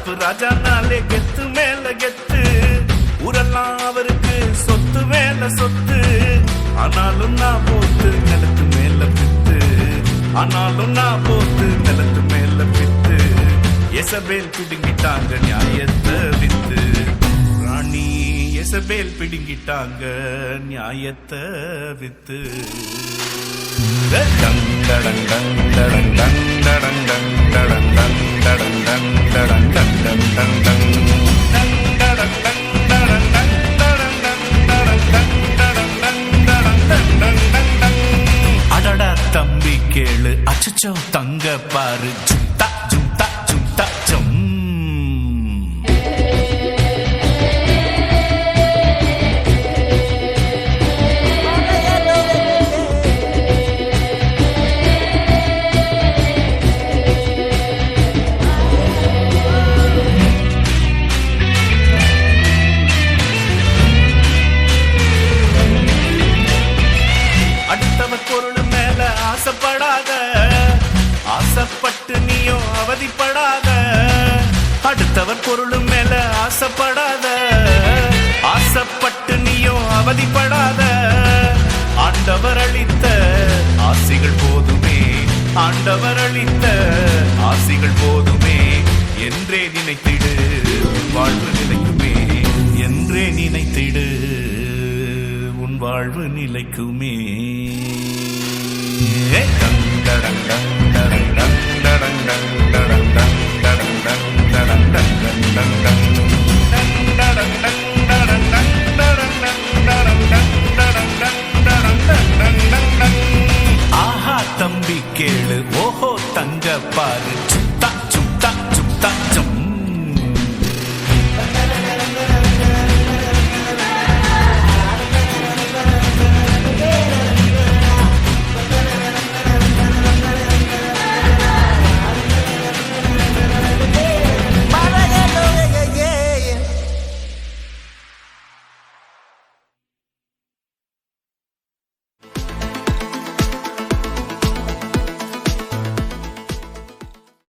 தோப்பு ராஜா நாளே கெத்து மேல கெத்து, ஊரெல்லாம் அவருக்கு சொத்து மேல சொத்து. ஆனாலும் நான் போத்து நிலத்து மேல பித்து, ஆனாலும் நான் போத்து நிலத்து மேல பித்து. எசபேல் பிடுங்கிட்டாங்க நியாயத்தை வித்து, ராணி எசபேல் பிடுங்கிட்டாங்க நியாயத்தை வித்து. அடடா தம்பி கேளு, அச்சச்சோ தங்க பாரு, ஜும்தா ஜும்தா ஜும்தா ஜும். அடுத்தவர் பொருள் மேல ஆசைப்படாத, ஆசைப்பட்டு நீயோ அவதிப்படாத. அடுத்தவர் பொருள் மேல ஆசைப்படாத, ஆசைப்பட்டு நீயோ அவதிப்படாத. ஆண்டவர் அளித்த ஆசிகள் போதுமே, ஆண்டவர் அளித்த ஆசிகள் போதுமே. என்றே நினைத்திடு வாழ்வு நிலைக்குமே, என்றே நினைத்திடு உன் வாழ்வு நிலைக்குமே. ஆஹா தம்பி கேளு, ஓஹோ தங்க பாரு.